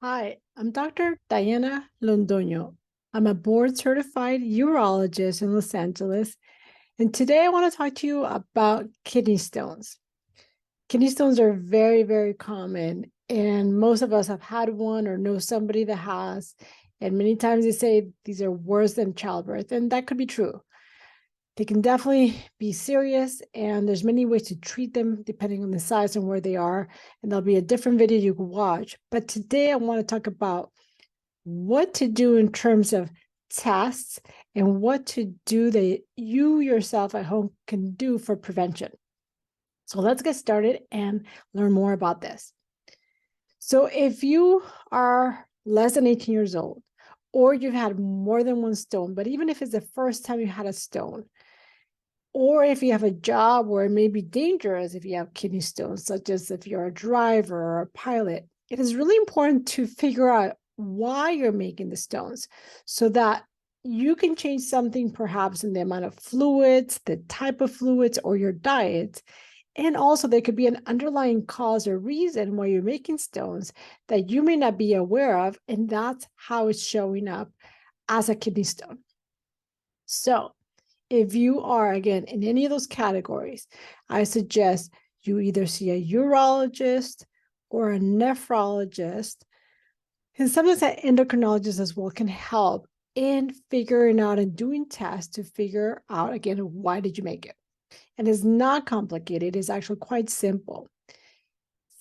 Hi, I'm Dr. Diana Londoño. I'm a board-certified urologist in Los Angeles, and today I want to talk to you about kidney stones. Kidney stones are very, very common, and most of us have had one or know somebody that has. And many times they say these are worse than childbirth, and that could be true. They can definitely be serious, and there's many ways to treat them depending on the size and where they are. And there'll be a different video you can watch. But today I want to talk about what to do in terms of tests and what to do that you yourself at home can do for prevention. So let's get started and learn more about this. So if you are less than 18 years old, or you've had more than one stone, but even if it's the first time you had a stone, or if you have a job where it may be dangerous if you have kidney stones, such as if you're a driver or a pilot, it is really important to figure out why you're making the stones so that you can change something perhaps in the amount of fluids, the type of fluids, or your diet. And also, there could be an underlying cause or reason why you're making stones that you may not be aware of, and that's how it's showing up as a kidney stone. So, if you are, again, in any of those categories, I suggest you either see a urologist or a nephrologist. And sometimes an endocrinologist as well can help in figuring out and doing tests to figure out, again, why did you make it? And it's not complicated. It's actually quite simple.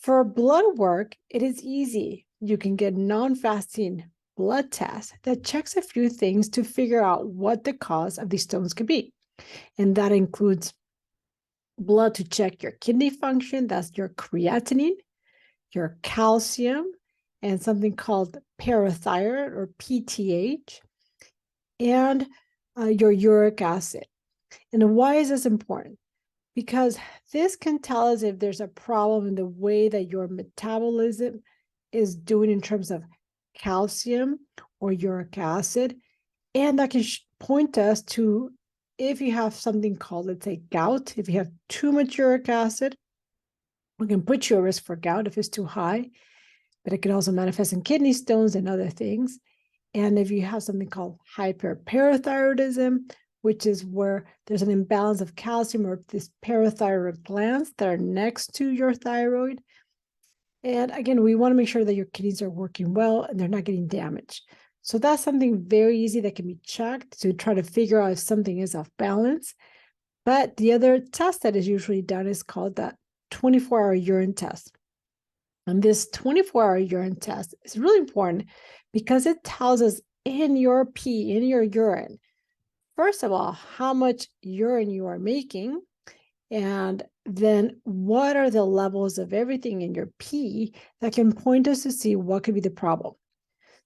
For blood work, it is easy. You can get non-fasting blood test that checks a few things to figure out what the cause of these stones could be. And that includes blood to check your kidney function, that's your creatinine, your calcium, and something called parathyroid or PTH, and your uric acid. And why is this important? Because this can tell us if there's a problem in the way that your metabolism is doing in terms of calcium or uric acid. And that can point us to if you have something called, let's say, gout. If you have too much uric acid, we can put you at risk for gout if it's too high, but it can also manifest in kidney stones and other things. And if you have something called hyperparathyroidism, which is where there's an imbalance of calcium or these parathyroid glands that are next to your thyroid. And again, we want to make sure that your kidneys are working well and they're not getting damaged. So that's something very easy that can be checked to try to figure out if something is off balance. But the other test that is usually done is called the 24-hour urine test. And this 24-hour urine test is really important because it tells us in your pee, in your urine, first of all, how much urine you are making, and then what are the levels of everything in your pee that can point us to see what could be the problem.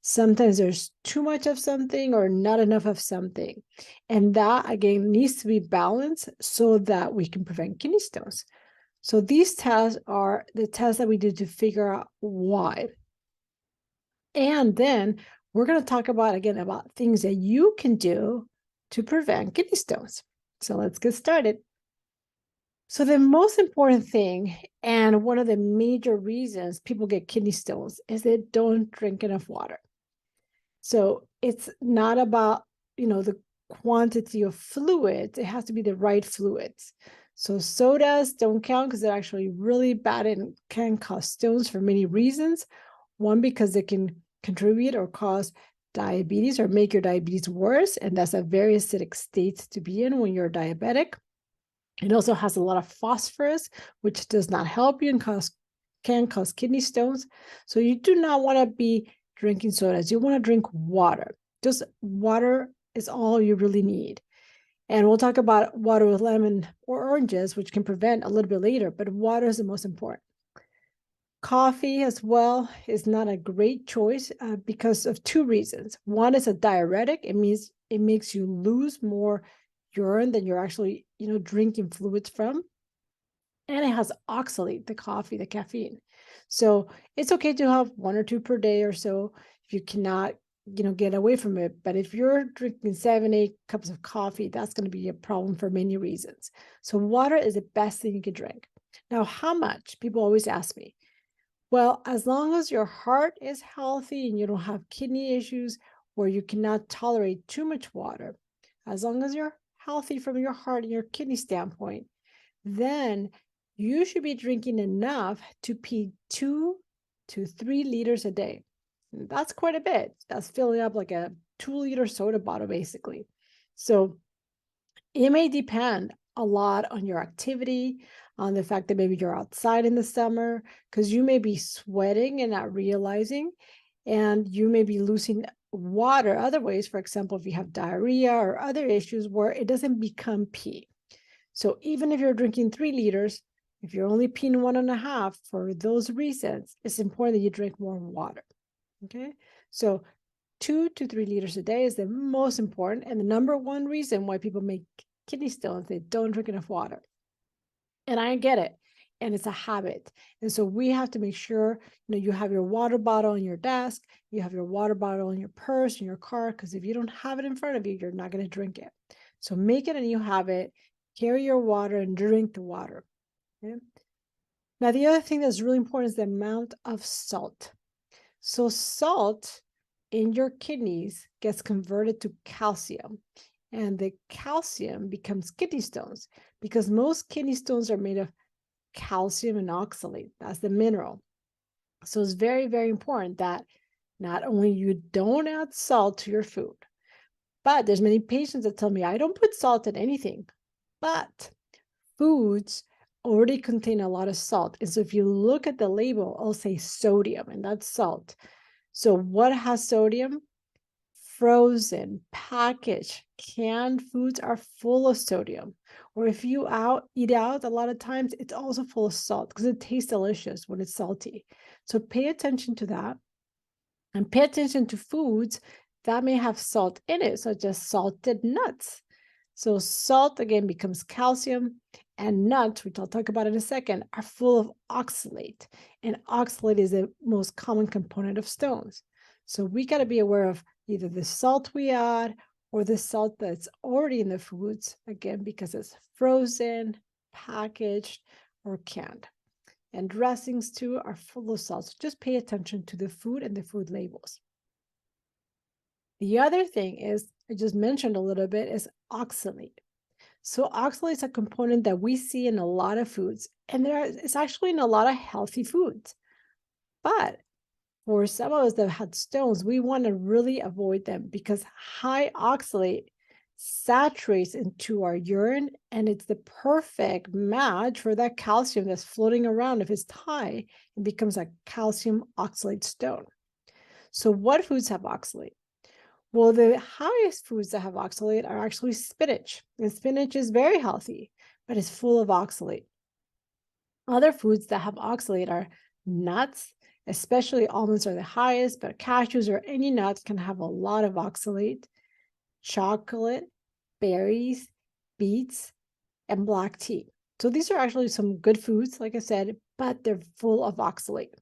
Sometimes there's too much of something or not enough of something. And that, again, needs to be balanced so that we can prevent kidney stones. So these tests are the tests that we do to figure out why. And then we're going to talk about, again, about things that you can do to prevent kidney stones. So let's get started. So the most important thing, and one of the major reasons people get kidney stones, is they don't drink enough water. So it's not about, the quantity of fluids. It has to be the right fluids. So sodas don't count because they're actually really bad and can cause stones for many reasons. One, because they can contribute or cause diabetes or make your diabetes worse. And that's a very acidic state to be in when you're diabetic. It also has a lot of phosphorus, which does not help you and can cause kidney stones. So you do not want to be drinking sodas. You want to drink water. Just water is all you really need. And we'll talk about water with lemon or oranges, which can prevent a little bit later, but water is the most important. Coffee as well is not a great choice because of two reasons. One is a diuretic. It means it makes you lose more urine than you're actually, drinking fluids from. And it has oxalate, the coffee, the caffeine. So it's okay to have one or two per day or so if you cannot, get away from it. But if you're drinking 7, 8 cups of coffee, that's going to be a problem for many reasons. So water is the best thing you can drink. Now, how much? People always ask me. Well, as long as your heart is healthy and you don't have kidney issues where you cannot tolerate too much water, as long as you're healthy from your heart and your kidney standpoint, then you should be drinking enough to pee 2 to 3 liters a day. That's quite a bit. That's filling up like a 2-liter soda bottle, basically. So it may depend a lot on your activity, on the fact that maybe you're outside in the summer, because you may be sweating and not realizing, and you may be losing water other ways. For example, if you have diarrhea or other issues where it doesn't become pee. So even if you're drinking 3 liters, if you're only peeing 1.5, for those reasons, it's important that you drink more water. Okay, so 2 to 3 liters a day is the most important and the number one reason why people make kidney stones. They don't drink enough water. And I get it. And it's a habit. And so we have to make sure, you have your water bottle on your desk, you have your water bottle in your purse, in your car, because if you don't have it in front of you, you're not going to drink it. So make it a new habit, carry your water and drink the water. Okay? Now, the other thing that's really important is the amount of salt. So salt in your kidneys gets converted to calcium, and the calcium becomes kidney stones because most kidney stones are made of calcium and oxalate. That's the mineral. So it's very, very important that not only you don't add salt to your food, but there's many patients that tell me, I don't put salt in anything, but foods already contain a lot of salt. And so if you look at the label, I'll say sodium, and that's salt. So what has sodium? Frozen, packaged, canned foods are full of sodium. Or if you eat out, a lot of times it's also full of salt because it tastes delicious when it's salty. So pay attention to that, and pay attention to foods that may have salt in it, such as salted nuts. So salt again becomes calcium, and nuts, which I'll talk about in a second, are full of oxalate. And oxalate is the most common component of stones. So we got to be aware of either the salt we add or the salt that's already in the foods, again, because it's frozen, packaged, or canned. And dressings too are full of salt. So just pay attention to the food and the food labels. The other thing is, I just mentioned a little bit, is oxalate. So oxalate is a component that we see in a lot of foods, and it's actually in a lot of healthy foods. But for some of us that had stones, we want to really avoid them because high oxalate saturates into our urine, and it's the perfect match for that calcium that's floating around. If it's high, it becomes a calcium oxalate stone. So what foods have oxalate? Well, the highest foods that have oxalate are actually spinach. And spinach is very healthy, but it's full of oxalate. Other foods that have oxalate are nuts, especially almonds are the highest, but cashews or any nuts can have a lot of oxalate. Chocolate, berries, beets, and black tea. So these are actually some good foods, like I said, but they're full of oxalate.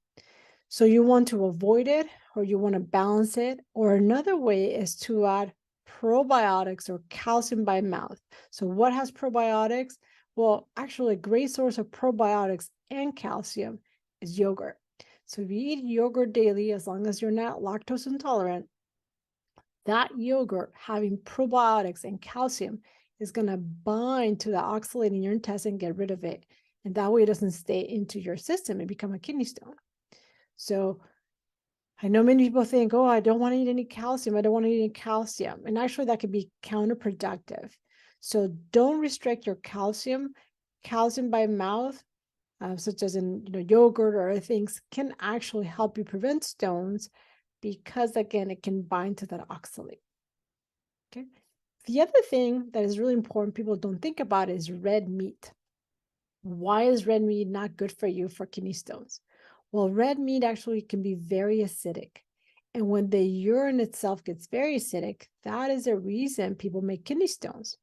So you want to avoid it, or you want to balance it, or another way is to add probiotics or calcium by mouth. So what has probiotics? Well, actually a great source of probiotics and calcium is yogurt. So if you eat yogurt daily, as long as you're not lactose intolerant, that yogurt having probiotics and calcium is going to bind to the oxalate in your intestine and get rid of it. And that way it doesn't stay into your system and become a kidney stone. So I know many people think, oh, I don't want to eat any calcium. I don't want to eat any calcium. And actually that could be counterproductive. So don't restrict your calcium. Calcium by mouth, such as in yogurt or other things, can actually help you prevent stones because, again, it can bind to that oxalate. Okay. The other thing that is really important people don't think about is red meat. Why is red meat not good for you for kidney stones? Well, red meat actually can be very acidic. And when the urine itself gets very acidic, that is a reason people make kidney stones.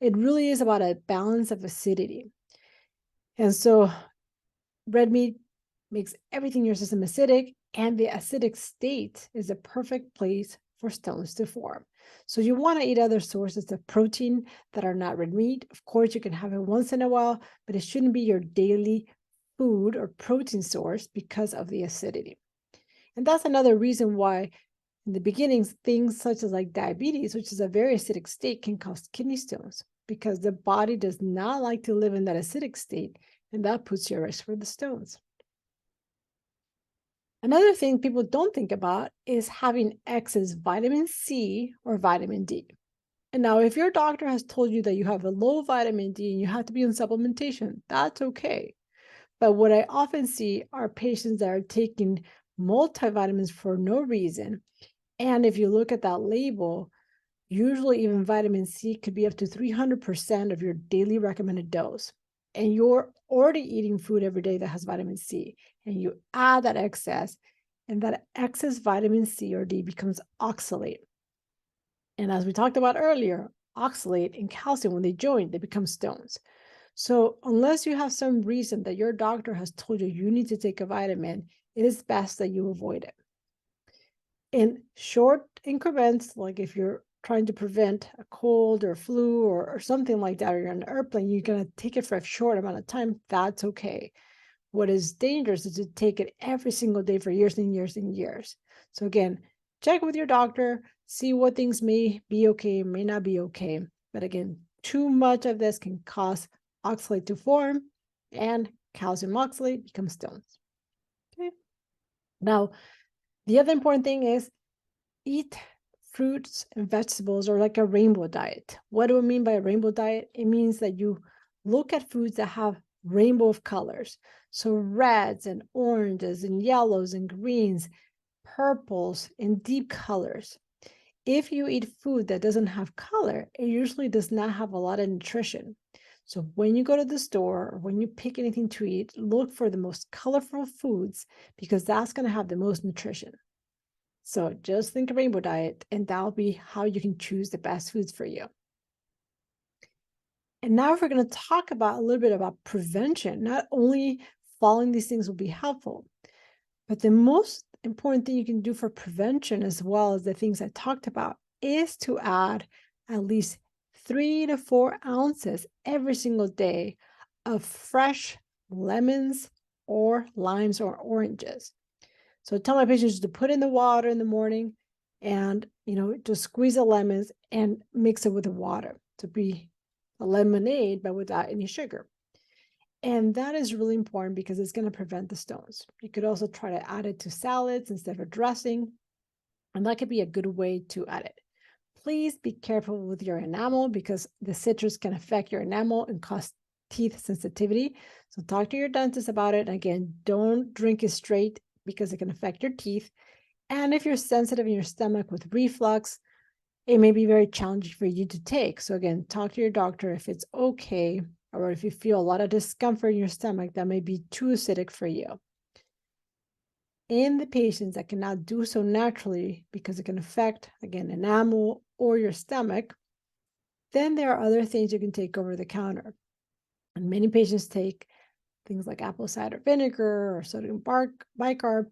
It really is about a balance of acidity. And so red meat makes everything in your system acidic, and the acidic state is a perfect place for stones to form. So you want to eat other sources of protein that are not red meat. Of course, you can have it once in a while, but it shouldn't be your daily food or protein source because of the acidity. And that's another reason why in the beginning, things such as like diabetes, which is a very acidic state, can cause kidney stones because the body does not like to live in that acidic state, and that puts you at risk for the stones. Another thing people don't think about is having excess vitamin C or vitamin D. And now, if your doctor has told you that you have a low vitamin D and you have to be on supplementation, that's okay. But what I often see are patients that are taking multivitamins for no reason. And if you look at that label, usually even vitamin C could be up to 300% of your daily recommended dose. And you're already eating food every day that has vitamin C, and you add that excess, and that excess vitamin C or D becomes oxalate. And as we talked about earlier, oxalate and calcium, when they join, they become stones. So unless you have some reason that your doctor has told you you need to take a vitamin, it is best that you avoid it. In short increments, like if you're trying to prevent a cold or flu or something like that, or you're on an airplane, you're going to take it for a short amount of time, that's okay. What is dangerous is to take it every single day for years and years and years. So again, check with your doctor, see what things may be okay, may not be okay. But again, too much of this can cause oxalate to form, and calcium oxalate becomes stones. Okay. Now, the other important thing is eat fruits and vegetables, or like a rainbow diet. What do I mean by a rainbow diet? It means that you look at foods that have rainbow of colors. So reds and oranges and yellows and greens, purples and deep colors. If you eat food that doesn't have color, it usually does not have a lot of nutrition. So when you go to the store or when you pick anything to eat, look for the most colorful foods because that's going to have the most nutrition. So just think rainbow diet, and that'll be how you can choose the best foods for you. And now we're going to talk about a little bit about prevention. Not only following these things will be helpful, but the most important thing you can do for prevention, as well as the things I talked about, is to add at least 3 to 4 ounces every single day of fresh lemons or limes or oranges. So I tell my patients to put in the water in the morning and, just squeeze the lemons and mix it with the water to be a lemonade, but without any sugar. And that is really important because it's going to prevent the stones. You could also try to add it to salads instead of dressing, and that could be a good way to add it. Please be careful with your enamel because the citrus can affect your enamel and cause teeth sensitivity. So talk to your dentist about it. And again, don't drink it straight because it can affect your teeth. And if you're sensitive in your stomach with reflux, it may be very challenging for you to take. So again, talk to your doctor if it's okay, or if you feel a lot of discomfort in your stomach, that may be too acidic for you. In the patients that cannot do so naturally because it can affect, again, enamel or your stomach, then there are other things you can take over the counter. And many patients take things like apple cider vinegar or sodium bicarb.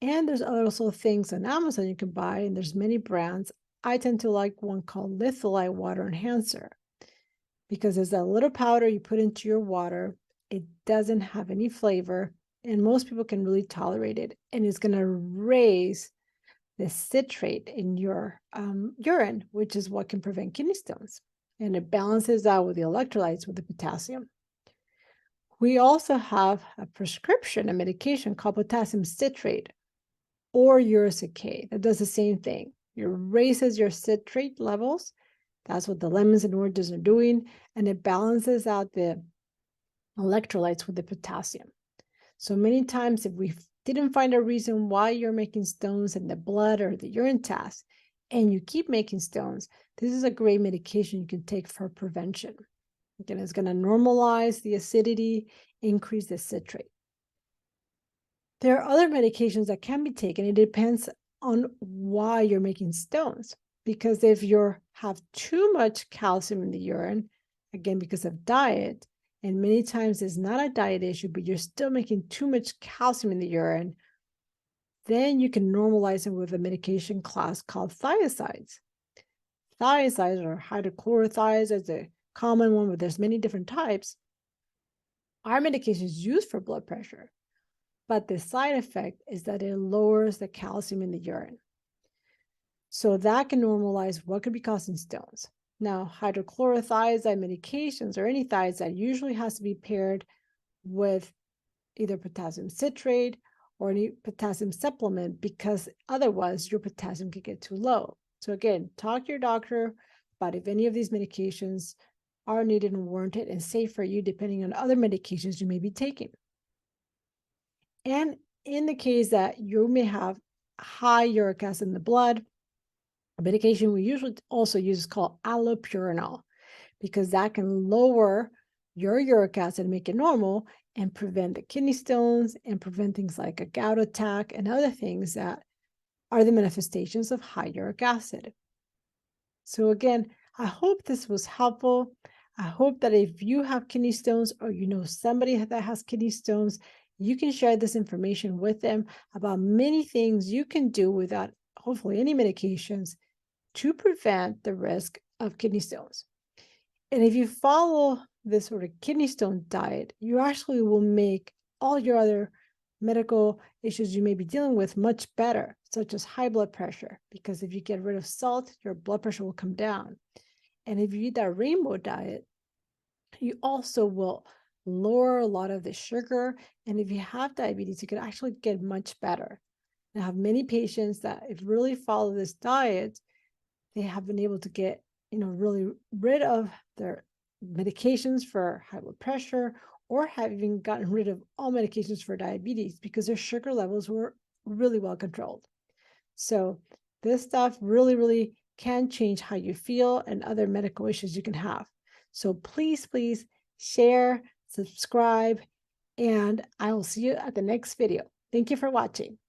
And there's also things on Amazon you can buy, and there's many brands. I tend to like one called Litholite Water Enhancer because there's that little powder you put into your water. It doesn't have any flavor, and most people can really tolerate it. And it's going to raise the citrate in your urine, which is what can prevent kidney stones. And it balances out with the electrolytes with the potassium. We also have a prescription, a medication called potassium citrate or Urosec K that does the same thing. It raises your citrate levels. That's what the lemons and oranges are doing. And it balances out the electrolytes with the potassium. So many times, if we didn't find a reason why you're making stones in the blood or the urine test, and you keep making stones, this is a great medication you can take for prevention. Again, it's going to normalize the acidity, increase the citrate. There are other medications that can be taken. It depends on why you're making stones. Because if you have too much calcium in the urine, again, because of diet, and many times it's not a diet issue, but you're still making too much calcium in the urine, then you can normalize it with a medication class called thiazides. Thiazides or hydrochlorothiazides is a common one, but there's many different types, our medication is used for blood pressure, but the side effect is that it lowers the calcium in the urine. So that can normalize what could be causing stones. Now, hydrochlorothiazide medications or any thiazide usually has to be paired with either potassium citrate or any potassium supplement, because otherwise your potassium can get too low. So again, talk to your doctor about if any of these medications are needed and warranted and safe for you, depending on other medications you may be taking. And in the case that you may have high uric acid in the blood, a medication we usually also use is called allopurinol, because that can lower your uric acid and make it normal and prevent the kidney stones and prevent things like a gout attack and other things that are the manifestations of high uric acid. So again, I hope this was helpful. I hope that if you have kidney stones or you know somebody that has kidney stones, you can share this information with them about many things you can do without hopefully any medications to prevent the risk of kidney stones. And if you follow this sort of kidney stone diet, you actually will make all your other medical issues you may be dealing with much better, such as high blood pressure, because if you get rid of salt, your blood pressure will come down. And if you eat that rainbow diet, you also will lower a lot of the sugar. And if you have diabetes, you can actually get much better. I have many patients that if really follow this diet, they have been able to get, really rid of their medications for high blood pressure, or have even gotten rid of all medications for diabetes because their sugar levels were really well controlled. So this stuff really, really can change how you feel and other medical issues you can have. So please, please share, subscribe, and I will see you at the next video. Thank you for watching.